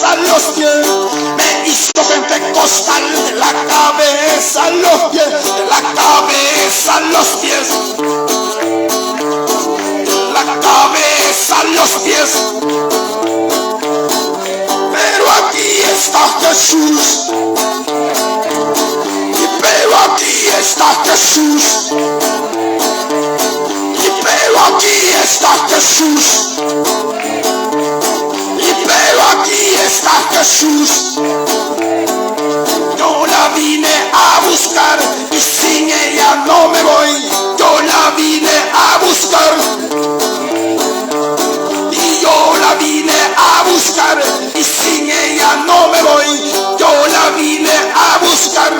hasta los pies. Me hizo pentecostal de la cabeza a los pies, de la cabeza a los pies, de la cabeza a los pies. Pero aquí está Jesús, pero aquí está Jesús, pero aquí está Jesús, pero aquí está Jesús. Yo la vine a buscar y sin ella no me voy. Yo la vine a buscar y yo la vine a buscar y sin ella no me voy. Yo la vine a buscar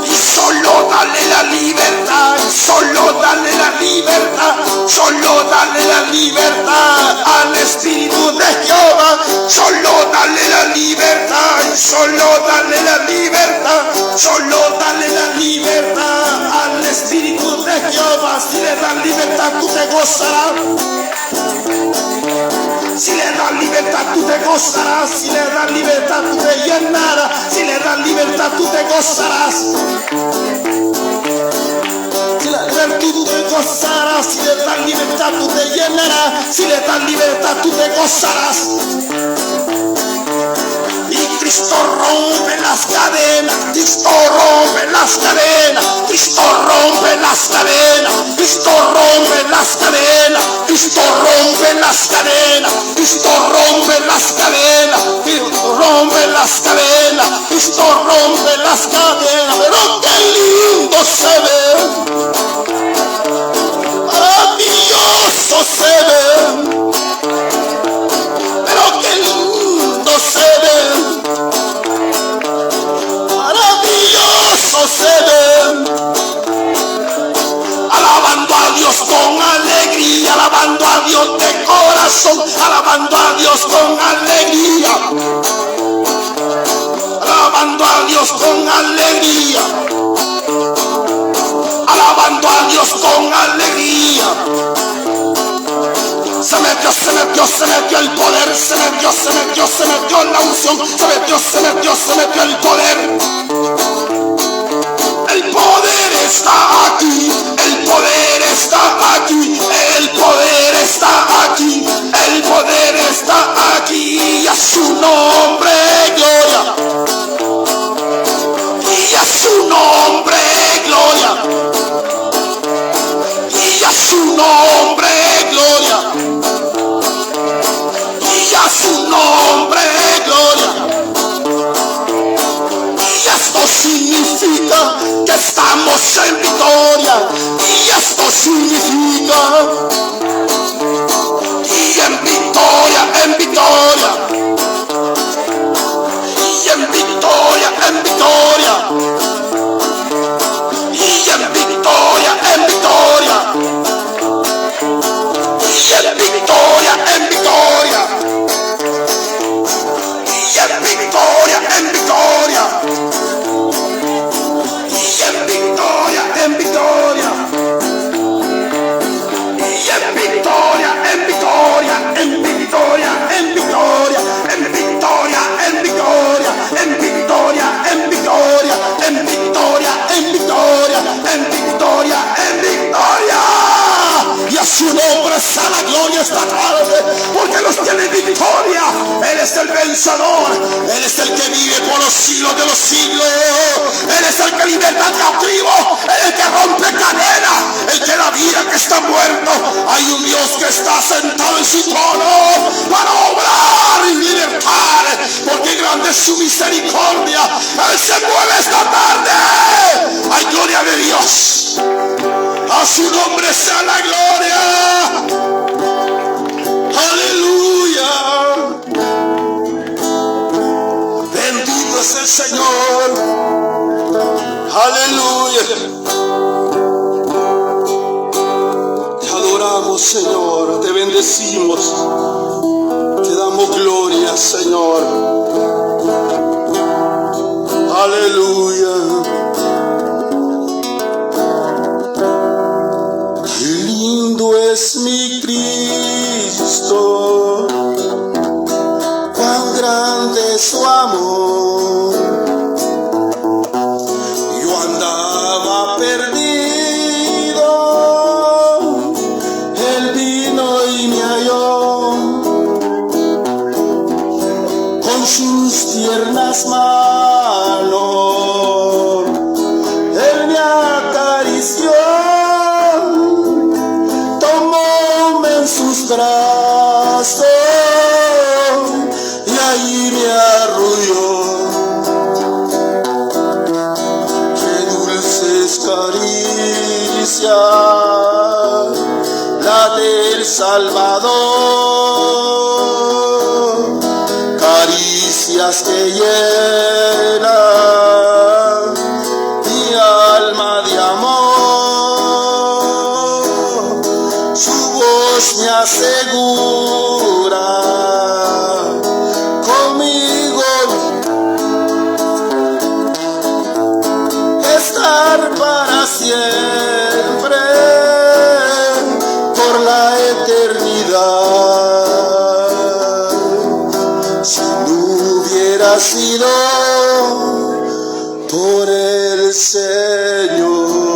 y solo dale la libertad, solo dale la libertad, solo dale la libertad al Espíritu de Jehová. Solo dale la libertad, solo dale la libertad, solo dale la libertad al Espíritu de Jehová. Si le das libertad tú te gozarás, si le das libertad tú te gozarás, si le das libertad tú te llenarás, si le das libertad tú te gozarás, si le das tú te gozarás, si le das libertad tú te llenarás, si le das libertad tú te gozarás. Y Cristo rompe las cadenas, Cristo rompe las cadenas, Cristo rompe las cadenas, Cristo rompe las cadenas, Cristo rompe las cadenas, Cristo rompe las cadenas, Cristo rompe las cadenas, Cristo rompe las cadenas. Pero qué lindo se ve, maravilloso se ve, pero qué lindo se ve, maravilloso se ve. Alabando a Dios con alegría, alabando a Dios de corazón, alabando a Dios con alegría, alabando a Dios con alegría, alabando a Dios con alegría. Se metió el poder, se metió la unción, se metió el poder. El poder está aquí, el poder está aquí, el poder está aquí, el poder está aquí. Y a su nombre gloria, y a su nombre gloria, y a su nombre gloria, y a su nombre gloria. Y esto significa que estamos en victoria, y esto significa, y en victoria, en victoria, y en victoria, en victoria, y en victoria, en victoria, y en victoria, en victoria, y en victoria, en victoria, y en victoria, en victoria, y en victoria, en victoria, en victoria, en victoria, en victoria, en victoria, en victoria, en victoria, en victoria, en victoria, en victoria, en victoria. Y a su nombre sea la gloria esta tarde, porque los tiene victoria. Él es el vencedor, Él es el que vive por los siglos de los siglos, Él es el que liberta al cautivo, Él es el que rompe cadenas, el que da vida que está muerto. Hay un Dios que está sentado en su trono para obrar y libertar, porque grande es su misericordia. Él se mueve esta tarde. Hay gloria de Dios. A su nombre sea la gloria. Aleluya. Bendito es el Señor. Aleluya. Te adoramos, Señor. Te bendecimos. Te damos gloria, Señor. Aleluya. Es mi Cristo, grande su amor. Yo andaba perdido, Él vino y me halló, con sus tiernas manos Él me acarició, tomóme en sus brazos y allí me arrulló. Qué dulces caricias la del Salvador, caricias que llenan mi alma de amor. Su voz me asegura conmigo estar para siempre por la eternidad. Si no hubiera sido por el Señor,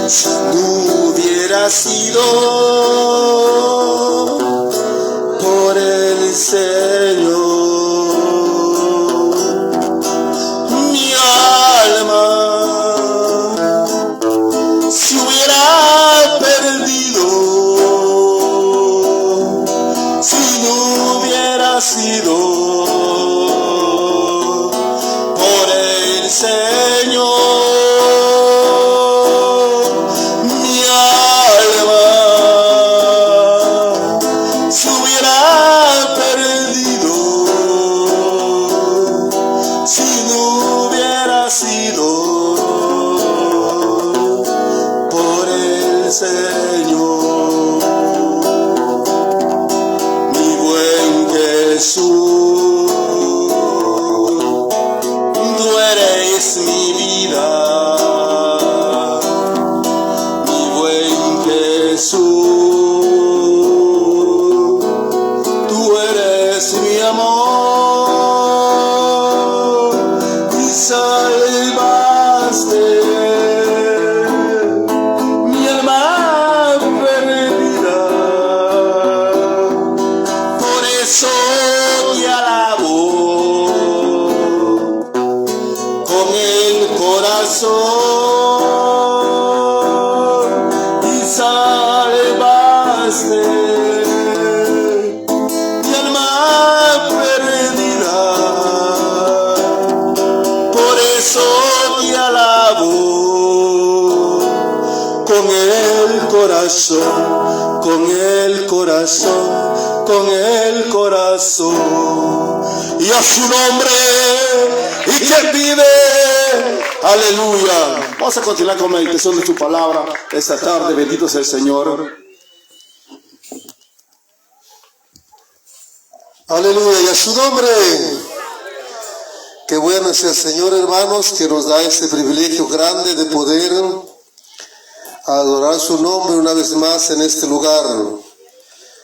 si no hubiera sido por el Señor, mi alma se hubiera perdido, si no hubiera sido por el Señor. Mi alma se hubiera perdido, si no hubiera sido por el Señor. Mi buen Jesús, tú eres mi vida. Mi buen Jesús, tú eres mi amor y salvaste mi alma perdida. Por eso te alabo con el corazón y salvaste mi alma perdida. Por eso te alabo con el corazón, con el corazón, con el corazón, y a su nombre y quien vive, aleluya. Vamos a continuar con la meditación de su palabra esta tarde. Bendito sea el Señor, aleluya, y a su nombre. Qué bueno es el Señor, hermanos, que nos da este privilegio grande de poder adorar su nombre una vez más en este lugar.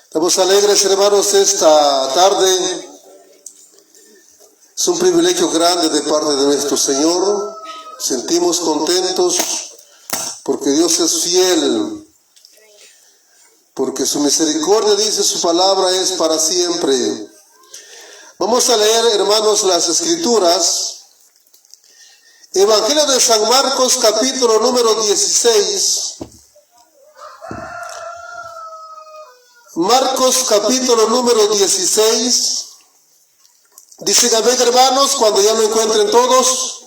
Estamos alegres, hermanos, esta tarde. Es un privilegio grande de parte de nuestro Señor. Sentimos contentos porque Dios es fiel, porque su misericordia, dice su palabra, es para siempre. Vamos a leer, hermanos, las Escrituras. Evangelio de San Marcos, capítulo número 16. Marcos, capítulo número 16. Dicen amén, hermanos, cuando ya lo encuentren todos.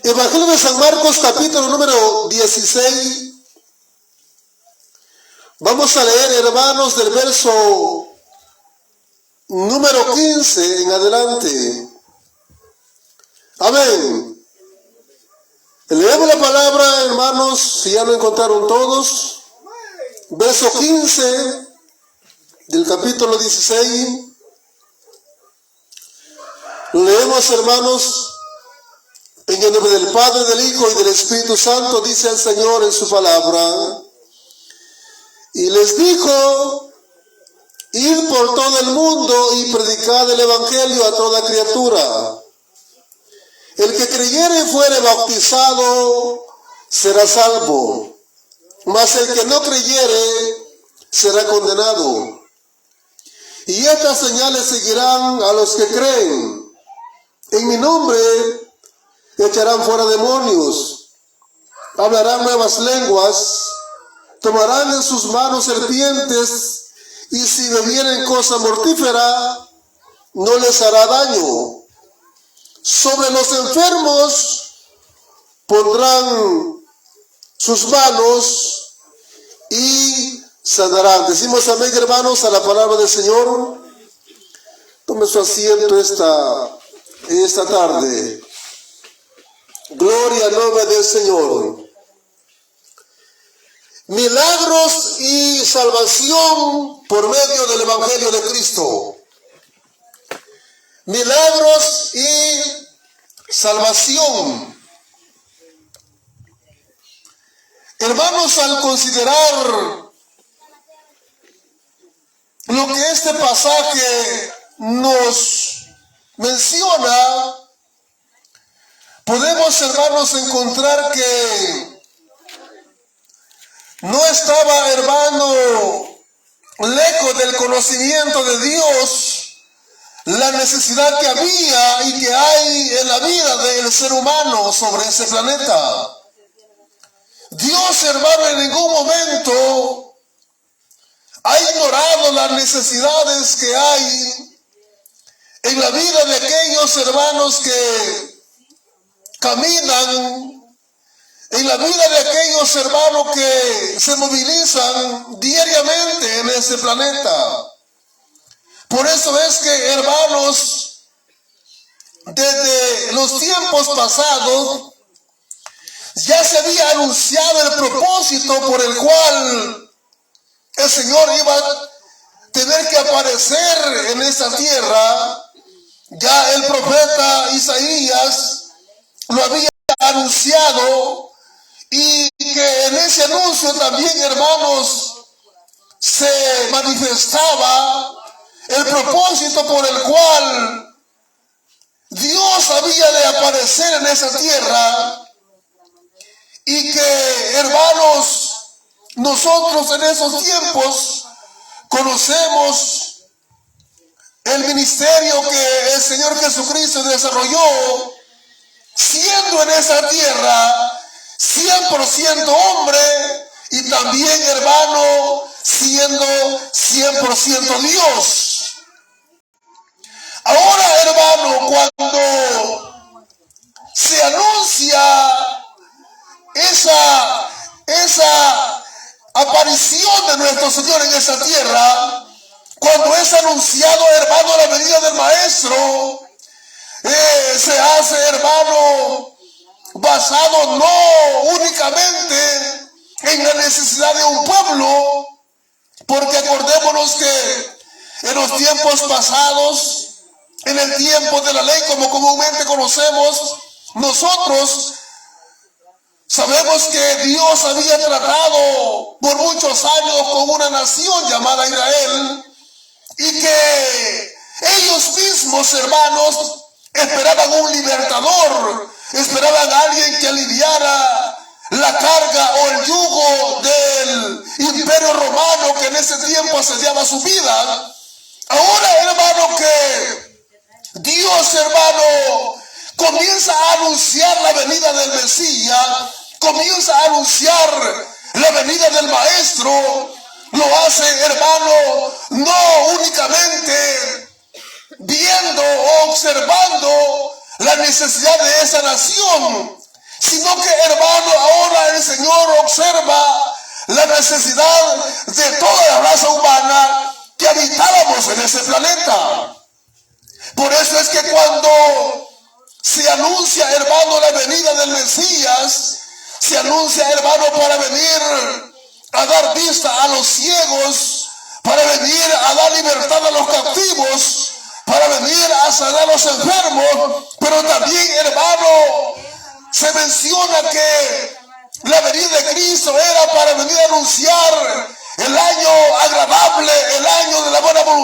Evangelio de San Marcos, capítulo número 16. Vamos a leer, hermanos, del verso número 15 en adelante. Amén. Leemos la palabra, hermanos, si ya lo encontraron todos. Verso 15 del capítulo 16. Lo leemos, hermanos, en el nombre del Padre, del Hijo y del Espíritu Santo. Dice el Señor en su palabra. Y les dijo: Id por todo el mundo y predicad el evangelio a toda criatura. El que creyere y fuere bautizado será salvo, mas el que no creyere será condenado. Y estas señales seguirán a los que creen. En mi nombre echarán fuera demonios, hablarán nuevas lenguas, tomarán en sus manos serpientes, y si bebieren cosa mortífera, no les hará daño. Sobre los enfermos pondrán sus manos y sanarán. Decimos amén, hermanos, a la palabra del Señor. Tome su asiento esta tarde. Gloria al nombre del Señor. Milagros y salvación por medio del Evangelio de Cristo. Milagros y salvación. Hermanos, al considerar lo que este pasaje nos menciona, podemos, hermanos, encontrar que no estaba, hermano, lejos del conocimiento de Dios la necesidad que había y que hay en la vida del ser humano sobre ese planeta. Dios, hermano, en ningún momento ha ignorado las necesidades que hay en la vida de aquellos hermanos que caminan, en la vida de aquellos hermanos que se movilizan diariamente en ese planeta. Por eso es que, hermanos, desde los tiempos pasados ya se había anunciado el propósito por el cual el Señor iba a tener que aparecer en esta tierra. Ya el profeta Isaías lo había anunciado, y que en ese anuncio también, hermanos, se manifestaba el propósito por el cual Dios había de aparecer en esa tierra, y que, hermanos, nosotros en esos tiempos conocemos el ministerio que el Señor Jesucristo desarrolló, siendo en esa tierra 100% hombre y también, hermano, siendo 100% Dios. Ahora, hermano, cuando se anuncia esa aparición de nuestro Señor en esa tierra, cuando es anunciado, hermano, la venida del Maestro, se hace, hermano, basado no únicamente en la necesidad de un pueblo, porque acordémonos que en los tiempos pasados, en el tiempo de la ley, como comúnmente conocemos, nosotros sabemos que Dios había tratado por muchos años con una nación llamada Israel, y que ellos mismos, hermanos, esperaban un libertador, esperaban a alguien que aliviara la carga o el yugo del imperio romano que en ese tiempo asediaba su vida. Ahora, hermano, que Dios, hermano, comienza a anunciar la venida del Mesías, comienza a anunciar la venida del Maestro, lo hace, hermano, no únicamente viendo o observando la necesidad de esa nación, sino que, hermano, ahora el Señor observa la necesidad de toda la raza humana que habitábamos en ese planeta. Por eso es que cuando se anuncia, hermano, la venida del Mesías, se anuncia, hermano, para venir a dar vista a los ciegos, para venir a dar libertad a los cautivos, para venir a sanar a los enfermos, pero también, hermano, se menciona que la venida de Cristo era para venir a anunciar el año agradable, el año de la buena voluntad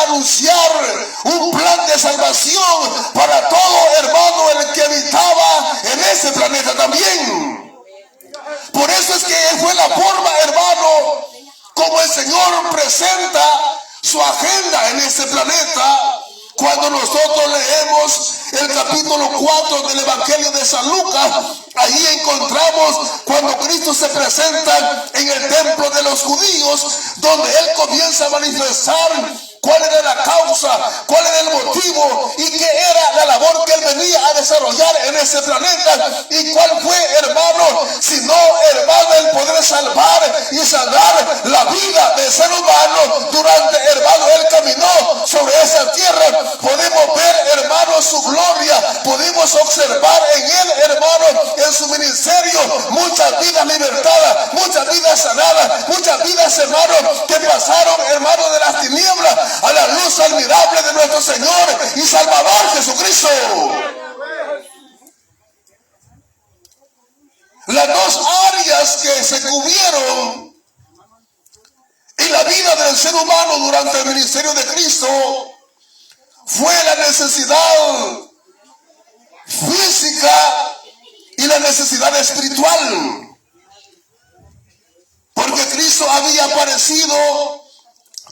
anunciar un plan de salvación para todo hermano el que habitaba en ese planeta también. Por eso es que fue la forma, hermano, como el Señor presenta su agenda en este planeta. Cuando nosotros leemos el capítulo 4 del Evangelio de San Lucas, ahí encontramos cuando Cristo se presenta en el templo de los judíos, donde Él comienza a manifestar cuál era la causa, cuál era el motivo y qué era la labor que Él venía a desarrollar en ese planeta. Y cuál fue, hermano, si no, hermano, el poder salvar y sanar la vida del ser humano. Durante, hermano, Él caminó sobre esa tierra. Podemos ver, hermano, su gloria. Pudimos observar en Él, hermano, en su ministerio, muchas vidas libertadas, muchas vidas sanadas, muchas vidas, hermano, que pasaron, hermano, de las tinieblas a la luz admirable de nuestro Señor y Salvador Jesucristo. Las dos áreas que se cubrieron en la vida del ser humano durante el ministerio de Cristo fue la necesidad física y la necesidad espiritual. Porque Cristo había aparecido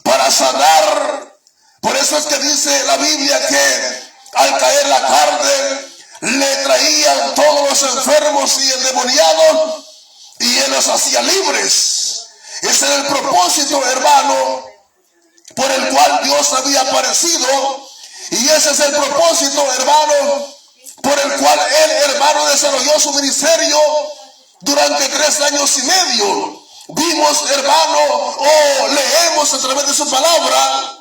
para sanar. Por eso es que dice la Biblia que al caer la tarde le traían todos los enfermos y endemoniados y Él los hacía libres. Ese era el propósito, hermano, por el cual Dios había aparecido, y ese es el propósito, hermano, por el cual Él, hermano, desarrolló su ministerio durante 3 años y medio. Vimos, hermano, o leemos a través de su palabra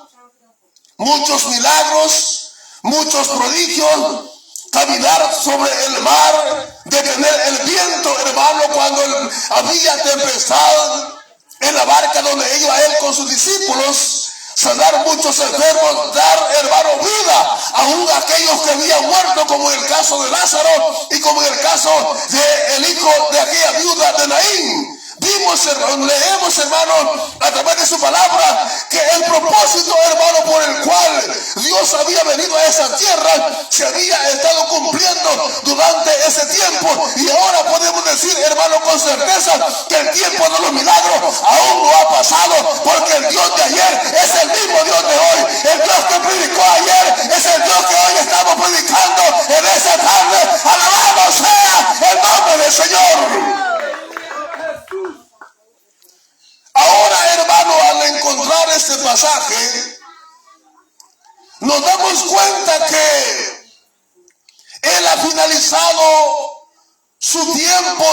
muchos milagros, muchos prodigios, caminar sobre el mar, detener el viento, hermano, cuando había tempestad en la barca donde iba Él con sus discípulos, sanar muchos enfermos, dar, hermano, vida aún a aquellos que habían muerto, como en el caso de Lázaro y como en el caso del hijo de aquella viuda de Naín. Vimos, leemos, hermano, a través de su palabra, que el propósito, hermano, por el cual Dios había venido a esa tierra se había estado cumpliendo durante ese tiempo. Y ahora podemos decir, hermano, con certeza que el tiempo de los milagros aún no ha pasado, porque el Dios de ayer es el mismo Dios de hoy. El Dios que predicó ayer es el Dios que hoy estamos predicando en esa tarde. Alabado sea el nombre del Señor. Ahora, hermano, al encontrar este pasaje, nos damos cuenta que Él ha finalizado su tiempo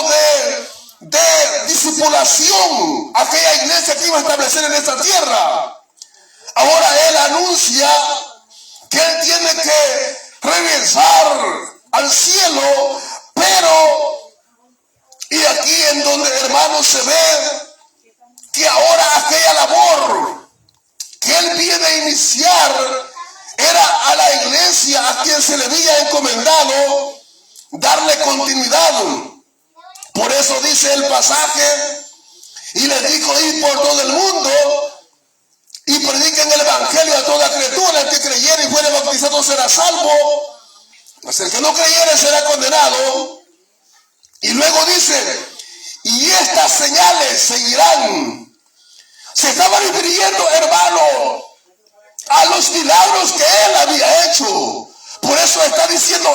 de discipulación, aquella iglesia que iba a establecer en esta tierra. Ahora Él anuncia que Él tiene que regresar al cielo, pero, y aquí en donde, hermano, se ve que ahora aquella labor que Él viene a iniciar era a la iglesia a quien se le había encomendado darle continuidad. Por eso dice el pasaje, y les dijo: ir por todo el mundo y prediquen el evangelio a toda criatura. El que creyere y fuere bautizado será salvo, mas el que no creyere será condenado. Y luego dice: y estas señales seguirán. Se estaba refiriendo, hermano, a los milagros que Él había hecho. Por eso está diciendo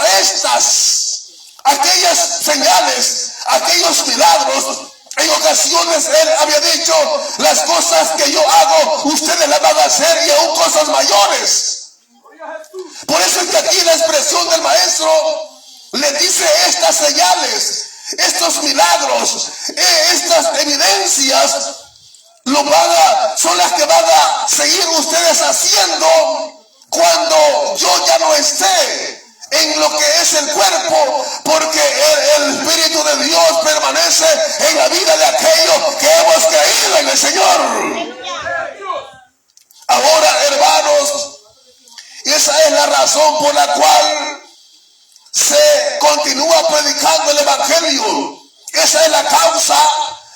aquellas señales, aquellos milagros. En ocasiones Él había dicho: las cosas que yo hago, ustedes las van a hacer, y aún cosas mayores. Por eso es que aquí la expresión del maestro le dice: estas señales, estos milagros, estas evidencias son las que van a seguir ustedes haciendo cuando yo ya no esté en lo que es el cuerpo, porque el Espíritu de Dios permanece en la vida de aquellos que hemos creído en el Señor. Ahora, hermanos, esa es la razón por la cual se continúa predicando el evangelio. Esa es la causa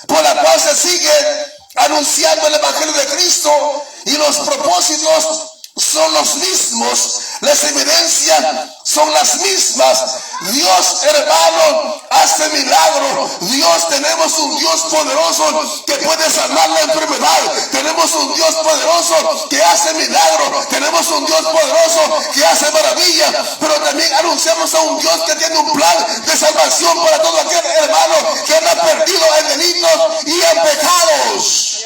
por la cual se sigue anunciando el evangelio de Cristo, y los propósitos son los mismos, las evidencias son las mismas. Dios, hermano, hace milagros. Dios, tenemos un Dios poderoso que puede sanar la enfermedad. Tenemos un Dios poderoso que hace milagros. Tenemos un Dios poderoso que hace maravillas. Pero también anunciamos a un Dios que tiene un plan de salvación para todo aquel hermano que anda perdido en delitos y en pecados.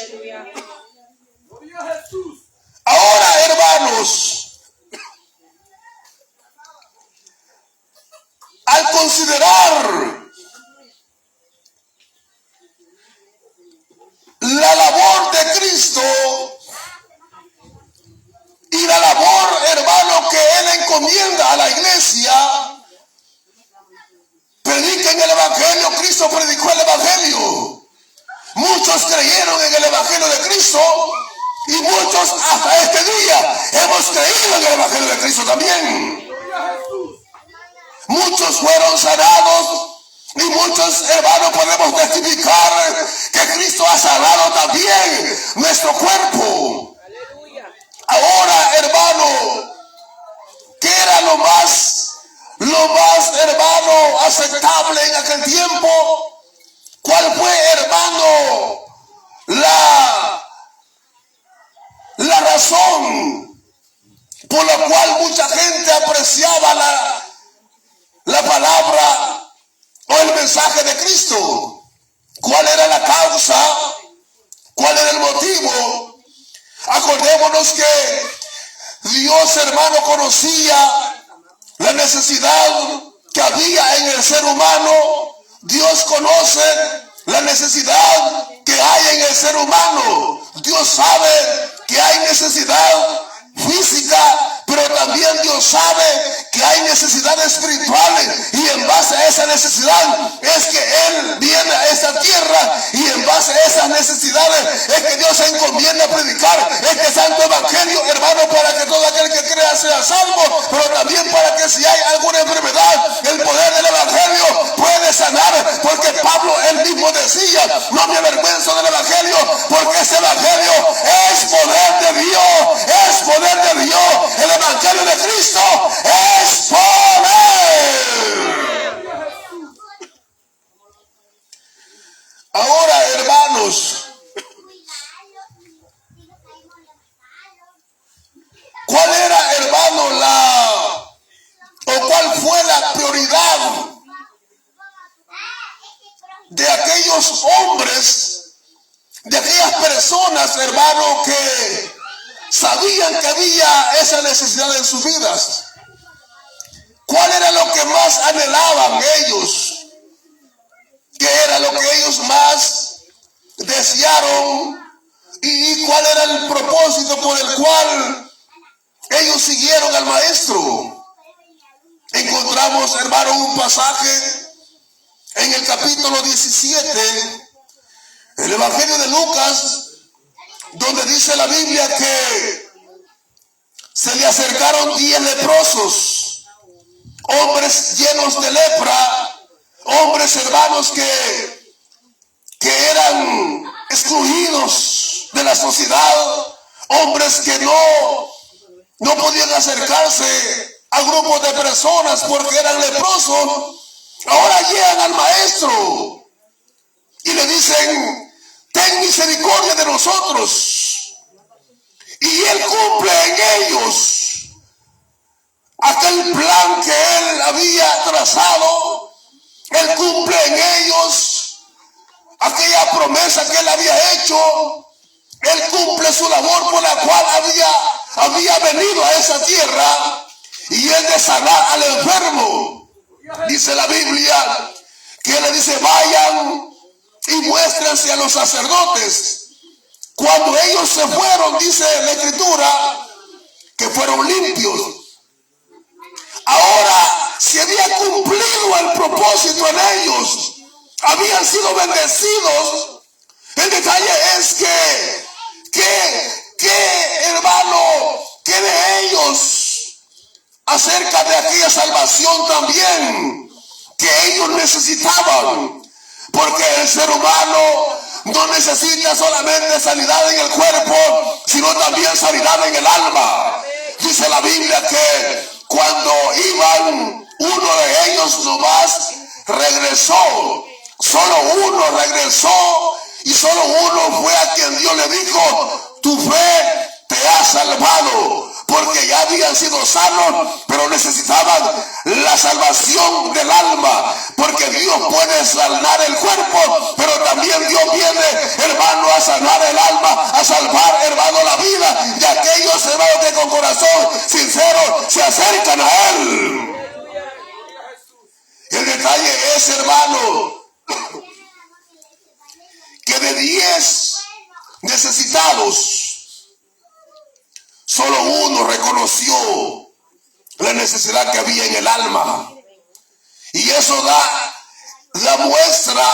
Ahora, hermanos, al considerar la labor de Cristo y la labor, hermano, que Él encomienda a la iglesia, prediquen el Evangelio. Cristo predicó el Evangelio. Muchos creyeron en el Evangelio de Cristo. Y muchos hasta este día hemos creído en el Evangelio de Cristo también. Muchos fueron sanados y muchos, hermanos, podemos testificar que Cristo ha sanado también nuestro cuerpo. Ahora, hermano, ¿qué era lo más, hermano, aceptable en aquel tiempo? ¿Cuál fue, hermano, la razón por la cual mucha gente apreciaba la palabra o el mensaje de Cristo? ¿Cuál era la causa? ¿Cuál era el motivo? Acordémonos que Dios, hermano, conocía la necesidad que había en el ser humano. Dios conoce la necesidad que hay en el ser humano. Dios sabe que hay necesidad física, pero también Dios sabe que hay necesidades espirituales, y en base a esa necesidad es que Él viene a esta tierra, y en base a esas necesidades es que Dios se encomienda a predicar este santo evangelio, hermano, para que todo aquel que crea sea salvo, pero también para que si hay alguna enfermedad, el poder del evangelio puede sanar, porque Pablo él mismo decía: no me avergüenzo del evangelio, porque ese evangelio es poder de Dios, es poder de Dios. El evangelio de Cristo es poder. Ahora, hermanos, ¿cuál era, hermano, cuál fue la prioridad de aquellos hombres, de aquellas personas, hermano, que sabían que había esa necesidad en sus vidas? ¿Cuál era lo que más anhelaban ellos? ¿Qué era lo que ellos más desearon? ¿Y cuál era el propósito por el cual ellos siguieron al maestro? Encontramos, hermano, un pasaje en el capítulo 17, el Evangelio de Lucas, donde dice la Biblia que se le acercaron 10 leprosos, hombres llenos de lepra, hombres, hermanos, que eran excluidos de la sociedad, hombres que no podían acercarse a grupos de personas porque eran leprosos. Ahora llegan al maestro y le dicen: ten misericordia de nosotros. Y Él cumple en ellos aquel plan que Él había trazado. Él cumple en ellos aquella promesa que Él había hecho. Él cumple su labor por la cual había venido a esa tierra, y es de sanar al enfermo. Dice la Biblia que Él le dice: vayan y muéstrense a los sacerdotes. Cuando ellos se fueron, dice la Escritura, que fueron limpios. Ahora, si había cumplido el propósito en ellos, habían sido bendecidos. El detalle es que hermano, que de ellos, acerca de aquella salvación también que ellos necesitaban. Porque el ser humano no necesita solamente sanidad en el cuerpo, sino también sanidad en el alma. Dice la Biblia que cuando iban, uno de ellos nomás regresó. Solo uno regresó y solo uno fue a quien Dios le dijo: tu fe te ha salvado. Porque ya habían sido sanos, pero necesitaban la salvación del alma. Porque Dios puede sanar el cuerpo, pero también Dios viene, hermano, a sanar el alma, a salvar, hermano, la vida de aquellos hermanos que con corazón sincero se acercan a Él. El detalle es, hermano, que de 10 necesitados, solo uno reconoció la necesidad que había en el alma. Y eso da la muestra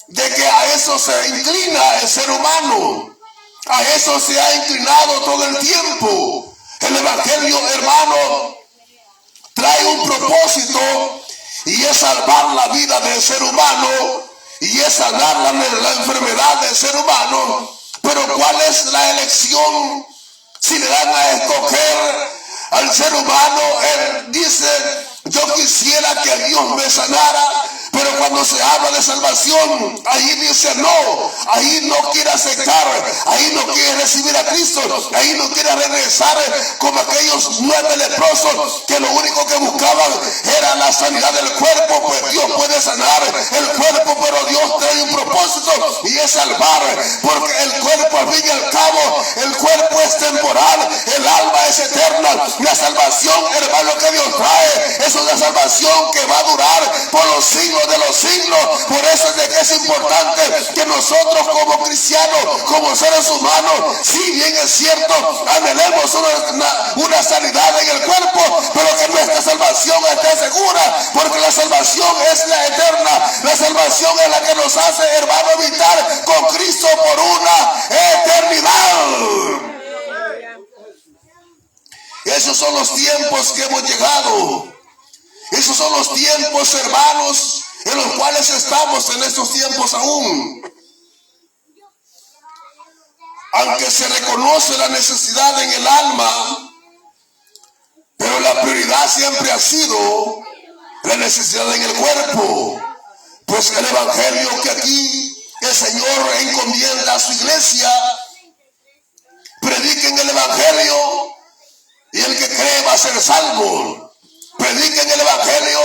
de que a eso se inclina el ser humano. A eso se ha inclinado todo el tiempo. El evangelio, hermano, trae un propósito, y es salvar la vida del ser humano, y es sanar la enfermedad del ser humano. Pero ¿cuál es la elección? Si le dan a escoger al ser humano, él dice: yo quisiera que Dios me sanara. Pero cuando se habla de salvación, ahí dice no, ahí no quiere aceptar, ahí no quiere recibir a Cristo, ahí no quiere regresar como aquellos 9 leprosos que lo único que buscaban era la sanidad del cuerpo. Pues Dios puede sanar el cuerpo, pero Dios trae un propósito, y es salvar, porque el cuerpo, al fin y al cabo, el cuerpo es temporal, el alma es eterna. La salvación, hermano, que Dios trae es una salvación que va a durar por los siglos de los siglos. Por eso es de que es importante que nosotros como cristianos, como seres humanos, si bien es cierto, anhelemos una sanidad en el cuerpo, pero que nuestra salvación esté segura, porque la salvación es la eterna. La salvación es la que nos hace, hermano, habitar con Cristo por una eternidad. Esos son los tiempos que hemos llegado. Esos son los tiempos, hermanos, en los cuales estamos en estos tiempos aún. Aunque se reconoce la necesidad en el alma, pero la prioridad siempre ha sido la necesidad en el cuerpo. Pues el evangelio que aquí el Señor encomienda a su iglesia: prediquen el evangelio y el que cree va a ser salvo. Prediquen el evangelio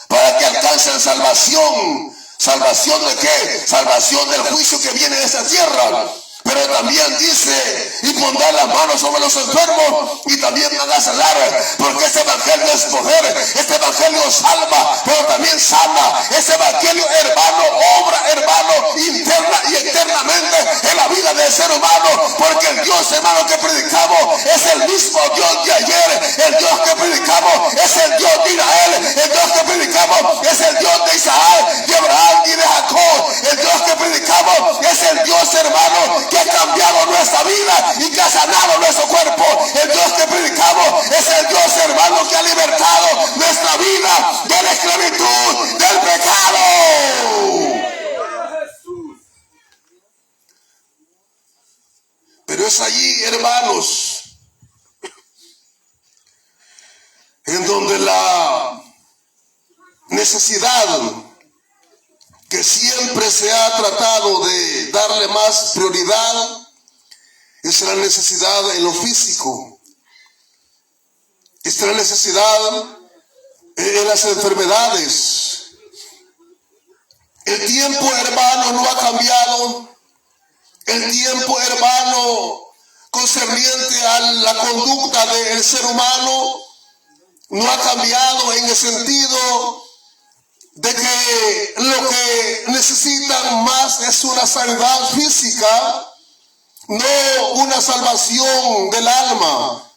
para que alcancen salvación. ¿Salvación de qué? Salvación del juicio que viene de esta tierra. Pero también dice: y pondrán las manos sobre los enfermos y también van a sanar. Porque este evangelio es poder, este evangelio salva, pero también sana. Este evangelio, hermano, obra, hermano, interna y eternamente en la vida del ser humano. Porque el Dios, hermano, que predicamos es el mismo Dios de ayer. El Dios que predicamos es el Dios de Israel. El Dios que predicamos es el Dios de Isaac, de Abraham y de Jacob. El Dios que predicamos es el Dios, hermano, que ha cambiado nuestra vida y que ha sanado nuestro cuerpo. El Dios que predicamos es el Dios, hermano, que ha libertado nuestra vida de la esclavitud del pecado. Pero es allí, hermanos, en donde la necesidad que siempre se ha tratado de darle más prioridad es la necesidad en lo físico. Es la necesidad en las enfermedades. El tiempo, hermano, no ha cambiado. El tiempo, hermano, concerniente a la conducta del ser humano, no ha cambiado en el sentido de que lo que necesitan más es una sanidad física, no una salvación del alma.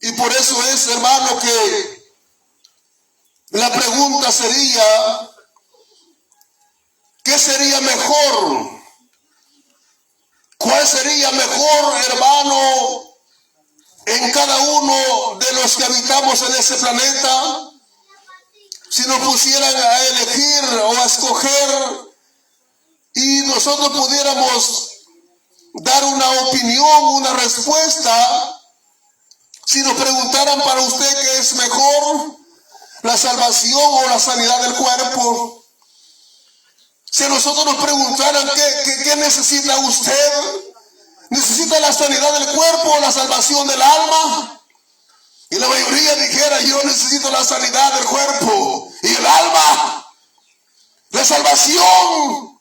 Y por eso es, hermano, que la pregunta sería: ¿qué sería mejor? ¿Cuál sería mejor, hermano, en cada uno de los que habitamos en ese planeta? Si nos pusieran a elegir o a escoger y nosotros pudiéramos dar una opinión, una respuesta, Si nos preguntaran para usted qué es mejor, la salvación o la sanidad del cuerpo, si a nosotros nos preguntaran qué necesita usted, ¿necesita la sanidad del cuerpo o la salvación del alma? Y la mayoría dijera, yo necesito la sanidad del cuerpo y el alma, la salvación.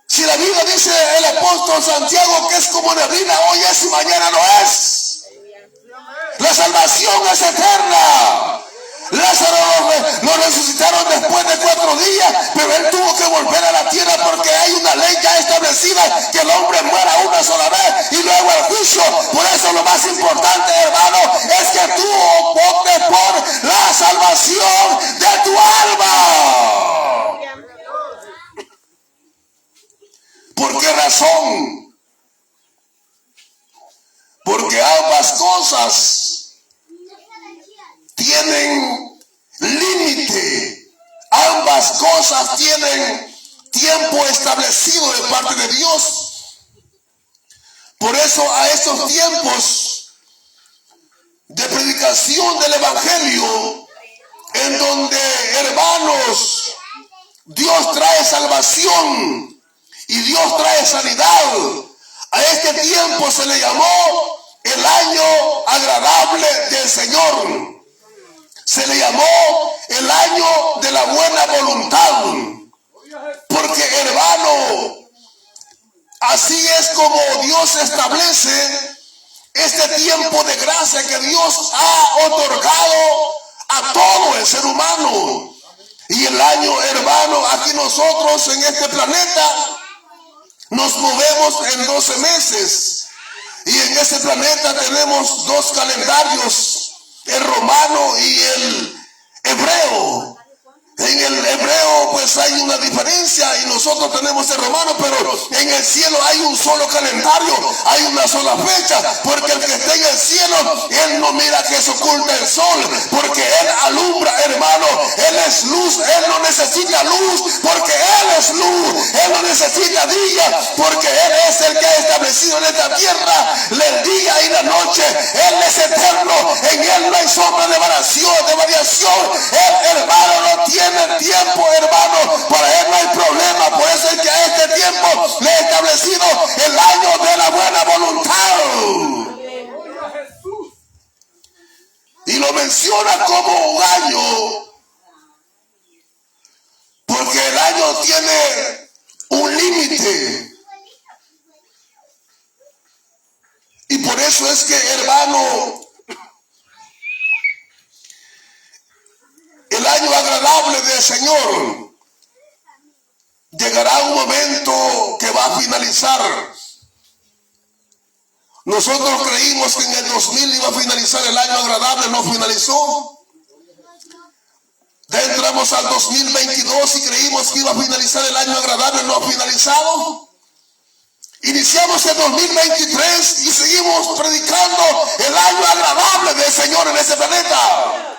Si la Biblia dice el apóstol Santiago que es como neblina, hoy es y mañana no es. La salvación es eterna. Lázaro lo resucitaron después de 4 días, pero él tuvo que volver a la tierra porque hay una ley ya establecida que el hombre muera una sola vez y luego el juicio. Por eso lo más importante, hermano, es que tú optes por la salvación de tu alma. ¿Por qué razón? Porque ambas cosas tienen límite. Ambas cosas tienen tiempo establecido de parte de Dios. Por eso a estos tiempos de predicación del evangelio, en donde, hermanos, Dios trae salvación y Dios trae sanidad, a este tiempo se le llamó el año agradable del Señor. Se le llamó el año de la buena voluntad. Porque, hermano, así es como Dios establece este tiempo de gracia que Dios ha otorgado a todo el ser humano. Y el año, hermano, aquí nosotros en este planeta nos movemos en 12 meses. Y en este planeta tenemos 2 calendarios, el romano y el hebreo. En el hebreo pues hay una diferencia y nosotros tenemos el romano, pero en el cielo hay un solo calendario, hay una sola fecha, porque el que está en el cielo, él no mira que se oculta el sol, porque él alumbra, hermano, él es luz, él no necesita luz, porque él es luz, él no necesita día, porque él es el que ha establecido en esta tierra el día y la noche, él es eterno, en él no hay sombra de variación, él, hermano, no tiene el tiempo, hermano, para él no hay problema. Por eso es que a este tiempo le he establecido el año de la buena voluntad. Y lo menciona como un año porque el año tiene un límite. Y por eso es que, hermano, el año agradable del Señor llegará un momento que va a finalizar. Nosotros creímos que en el 2000 iba a finalizar el año agradable, no finalizó. Ya entramos al 2022 y creímos que iba a finalizar el año agradable, no ha finalizado. Iniciamos el 2023 y seguimos predicando el año agradable del Señor en este planeta.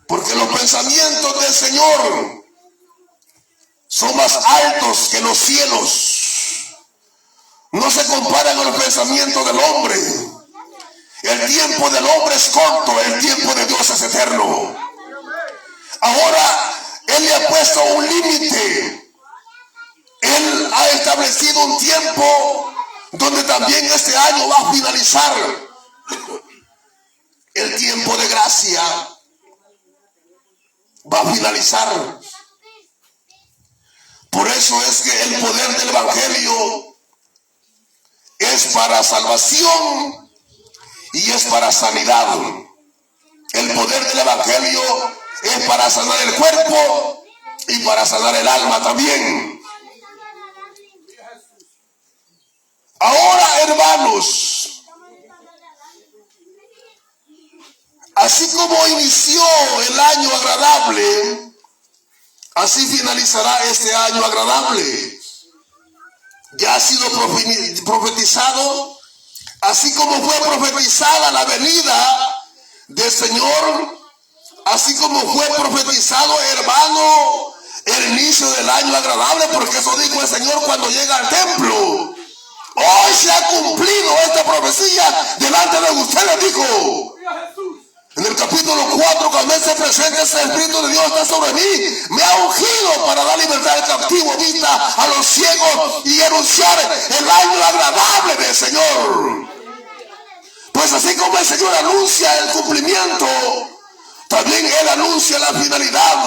Porque los pensamientos del Señor son más altos que los cielos. No se comparan con los pensamientos del hombre. El tiempo del hombre es corto, el tiempo de Dios es eterno. Ahora, Él le ha puesto un límite. Él ha establecido un tiempo donde también este año va a finalizar. El tiempo de gracia va a finalizar. Por eso es que el poder del evangelio es para salvación y es para sanidad. El poder del evangelio es para sanar el cuerpo y para sanar el alma también. Ahora, hermanos, así como inició el año agradable, así finalizará este año agradable. Ya ha sido profetizado, así como fue profetizada la venida del Señor, así como fue profetizado, hermano, el inicio del año agradable, porque eso dijo el Señor cuando llega al templo. Hoy se ha cumplido esta profecía delante de ustedes, dijo. En el capítulo 4, cuando Él se presenta, ese Espíritu de Dios está sobre mí. Me ha ungido para dar libertad al cautivo, vista a los ciegos y anunciar el año agradable del Señor. Pues así como el Señor anuncia el cumplimiento, también Él anuncia la finalidad.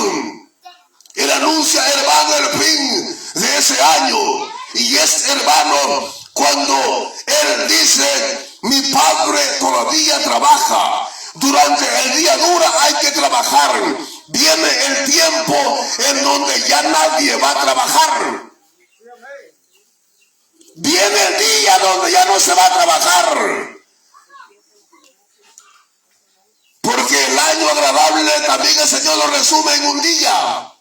Él anuncia, hermano, el fin de ese año. Y es, hermano, cuando Él dice: mi Padre todavía trabaja. Durante el día dura hay que trabajar. Viene el tiempo en donde ya nadie va a trabajar. Viene el día donde ya no se va a trabajar. Porque el año agradable también el Señor lo resume en un día.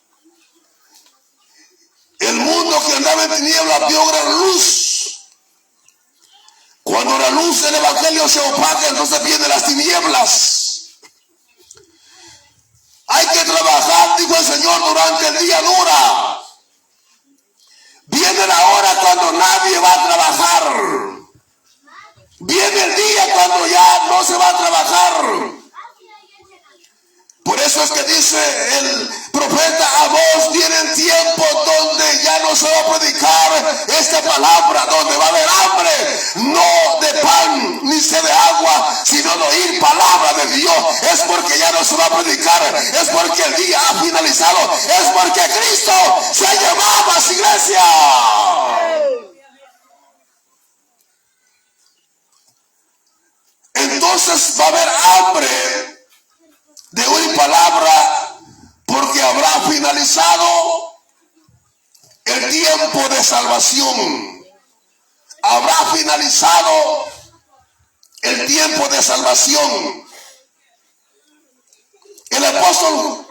El mundo que andaba en tinieblas vio gran luz. Cuando la luz del Evangelio se opaca, entonces vienen las tinieblas. Hay que trabajar, dijo el Señor, durante el día dura. Viene la hora cuando nadie va a trabajar. Viene el día cuando ya no se va a trabajar. Por eso es que dice el profeta Amós: vienen tiempos donde ya no se va a predicar esta palabra, donde va a haber hambre, no de pan ni sed de agua, sino de oír palabra de Dios. Es porque ya no se va a predicar, es porque el día ha finalizado, es porque Cristo se ha llevado a su iglesia. Entonces va a haber hambre de oír palabra, porque habrá finalizado el tiempo de salvación. Habrá finalizado el tiempo de salvación. El apóstol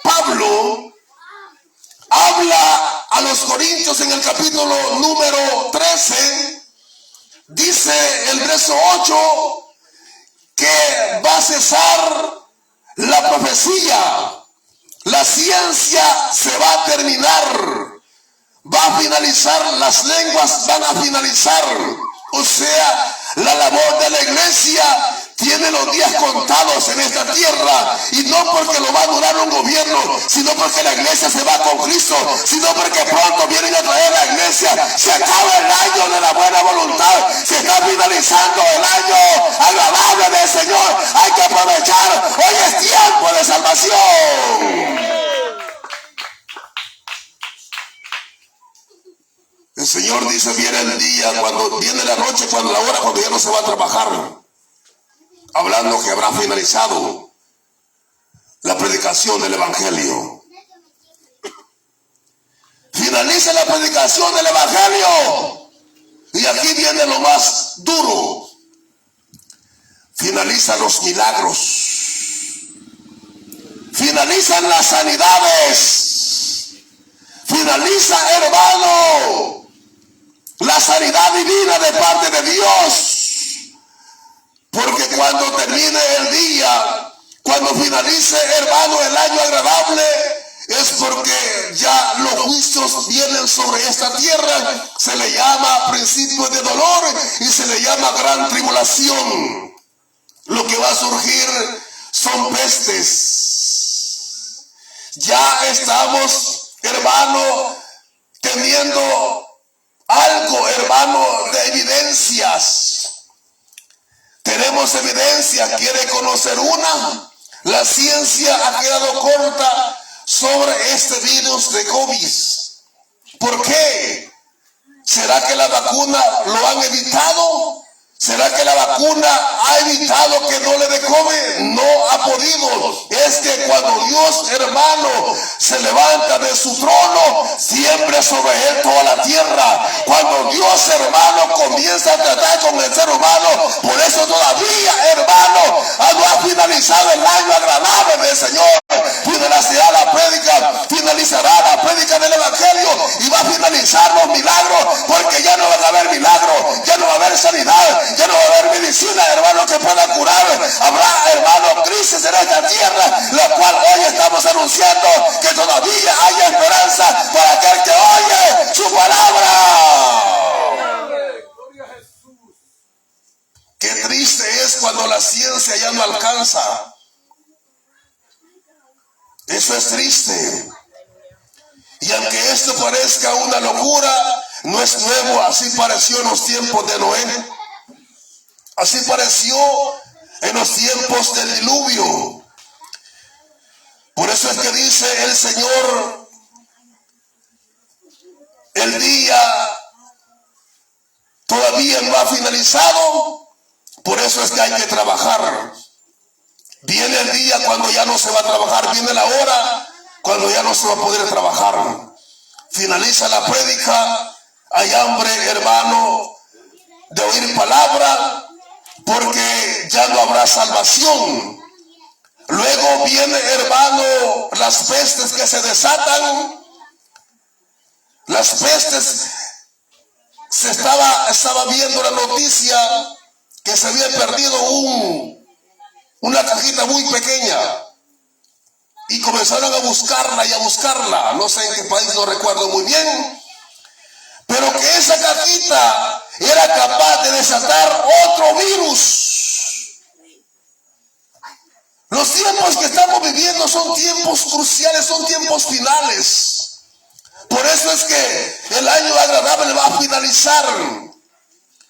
Pablo habla a los Corintios en el capítulo número 13. Dice el verso 8 que va a cesar la profecía, la ciencia se va a terminar, va a finalizar, las lenguas van a finalizar. O sea, la labor de la iglesia tiene los días contados en esta tierra, y no porque lo va a durar un gobierno, sino porque la iglesia se va con Cristo, sino porque pronto vienen a traer la iglesia. Se acaba el año de la buena voluntad, se está finalizando el año agradable del Señor. Hay que aprovechar, hoy es tiempo de salvación. El Señor dice: viene el día, cuando viene la noche, cuando la hora, cuando ya no se va a trabajar. Hablando que habrá finalizado la predicación del Evangelio. Finaliza la predicación del Evangelio. Y aquí viene lo más duro. Finalizan los milagros. Finalizan las sanidades. Finaliza, hermano, la sanidad divina de parte de Dios. Porque cuando termine el día, cuando finalice, hermano, el año agradable, es porque ya los juicios vienen sobre esta tierra. Se le llama principio de dolor y se le llama gran tribulación. Lo que va a surgir son pestes. Ya estamos, hermano, teniendo algo, hermano, de evidencias. Tenemos evidencia. ¿Quiere conocer una? La ciencia ha quedado corta sobre este virus de COVID. ¿Por qué? ¿Será que la vacuna lo han evitado? ¿Será que la vacuna ha evitado que no le dé COVID? No ha podido. Es que cuando Dios, hermano, se levanta de su trono, siempre sobre él toda la tierra. Cuando Dios, hermano, comienza a tratar con el ser humano, por eso todavía, hermano, no ha finalizado el año agradable del Señor. Finalizará la prédica del Evangelio, y va a finalizar los milagros, porque ya no van a haber milagros, ya no va a haber sanidad, ya no va a haber medicina, hermano, que pueda curar. Habrá, hermano, crisis en esta tierra, la cual hoy estamos anunciando que todavía hay esperanza para aquel que oye su palabra. la ciencia ya no alcanza. Eso es triste. Y aunque esto parezca una locura, no es nuevo. Así pareció en los tiempos de Noé. Así pareció en los tiempos del diluvio. Por eso es que dice el Señor, el día todavía no ha finalizado. Por eso es que hay que trabajar. Viene el día cuando ya no se va a trabajar. Viene la hora cuando ya no se va a poder trabajar. Finaliza la prédica. Hay hambre, hermano, de oír palabra, porque ya no habrá salvación. Luego viene, hermano, las pestes que se desatan. Las pestes, estaba viendo la noticia que se había perdido una cajita muy pequeña. Y comenzaron a buscarla y a buscarla. No sé en qué país, no recuerdo muy bien. Pero que esa cajita era capaz de desatar otro virus. Los tiempos que estamos viviendo son tiempos cruciales, son tiempos finales. Por eso es que el año agradable va a finalizar.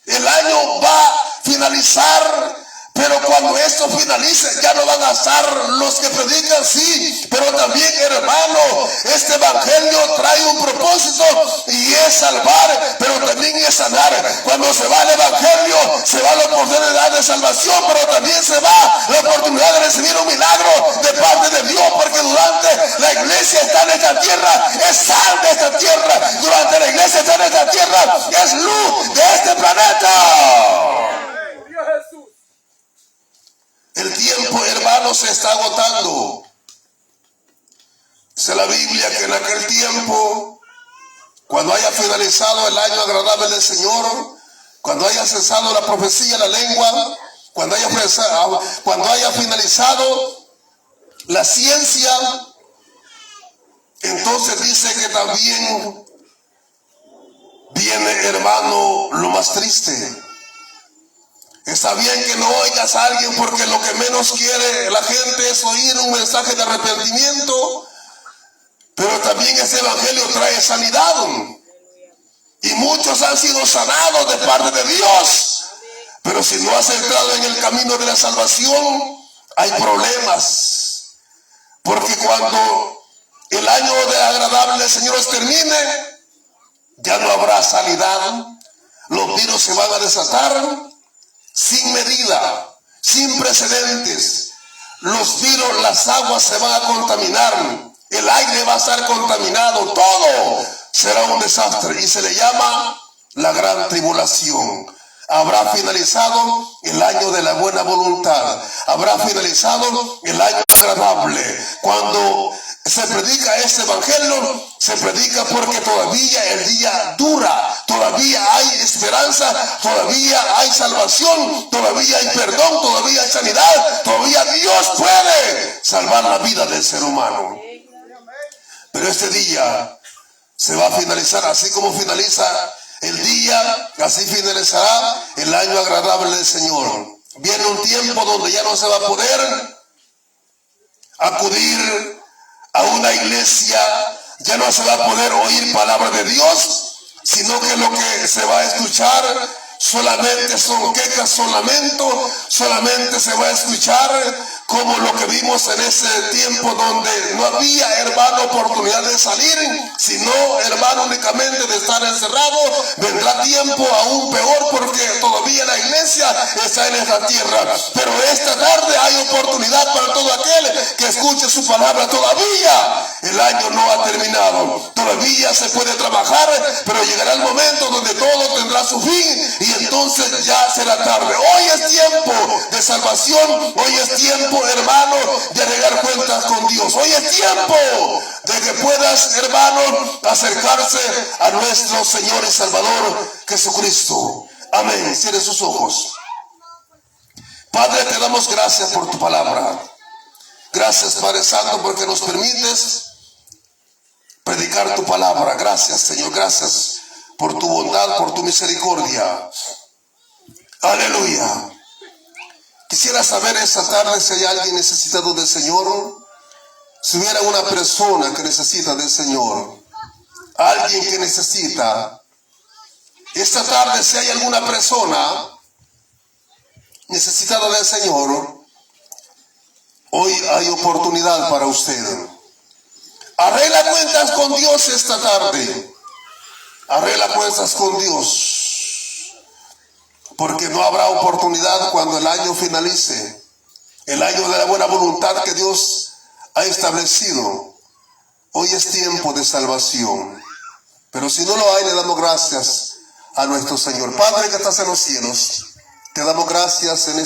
El año va a finalizar. Pero cuando esto finalice, ya no van a estar los que predican, sí. Pero también, hermano, este evangelio trae un propósito y es salvar, pero también es sanar. Cuando se va el evangelio, se va la oportunidad de salvación, pero también se va la oportunidad de recibir un milagro de parte de Dios, porque durante la iglesia está en esta tierra, es sal de esta tierra. Durante la iglesia está en esta tierra, es luz de este planeta. El tiempo, hermano, se está agotando. Dice la Biblia que en aquel tiempo, cuando haya finalizado el año agradable del Señor, cuando haya cesado la profecía, la lengua, cuando haya finalizado la ciencia, entonces dice que también viene, hermano, lo más triste. Está bien que no oigas a alguien, porque lo que menos quiere la gente es oír un mensaje de arrepentimiento. Pero también este evangelio trae sanidad. Y muchos han sido sanados de parte de Dios. Pero si no has entrado en el camino de la salvación, hay problemas. Porque cuando el año de agradable del Señor termine, ya no habrá sanidad. Los virus se van a desatar sin medida, sin precedentes. Los virus, las aguas se van a contaminar, el aire va a estar contaminado, todo será un desastre y se le llama la gran tribulación. Habrá finalizado el año de la buena voluntad, habrá finalizado el año agradable. Cuando se predica este evangelio, se predica porque todavía el día dura, todavía hay esperanza, todavía hay salvación, todavía hay perdón, todavía hay sanidad, todavía Dios puede salvar la vida del ser humano. Pero este día se va a finalizar, así como finaliza el día, así finalizará el año agradable del Señor. Viene un tiempo donde ya no se va a poder acudir a una iglesia, ya no se va a poder oír palabra de Dios, sino que lo que se va a escuchar solamente son quejas, son lamentos, solamente se va a escuchar como lo que vimos en ese tiempo donde no había, hermano, oportunidad de salir, sino, hermano, únicamente de estar encerrado. Vendrá tiempo aún peor, porque todavía la iglesia está en esta tierra, pero esta tarde hay oportunidad para todo aquel que escuche su palabra. Todavía el año no ha terminado, todavía se puede trabajar, pero llegará el momento donde todo tendrá su fin y entonces ya será tarde. Hoy es tiempo de salvación, hoy es tiempo, hermano, de arreglar cuentas con Dios. Hoy es tiempo de que puedas, hermano, acercarse a nuestro Señor y Salvador Jesucristo. Amén. Cierre sus ojos. Padre, te damos gracias por tu palabra. Gracias, Padre Santo, porque nos permites predicar tu palabra. Gracias, Señor. Gracias por tu bondad, por tu misericordia. Aleluya. Quisiera saber esta tarde si hay alguien necesitado del Señor. Si hubiera una persona que necesita del Señor, alguien que necesita, esta tarde si hay alguna persona necesitada del Señor, hoy hay oportunidad para usted. Arregla cuentas con Dios esta tarde. Arregla cuentas con Dios. Porque no habrá oportunidad cuando el año finalice. El año de la buena voluntad que Dios ha establecido. Hoy es tiempo de salvación. Pero si no lo hay, le damos gracias a nuestro Señor. Padre que estás en los cielos, te damos gracias en este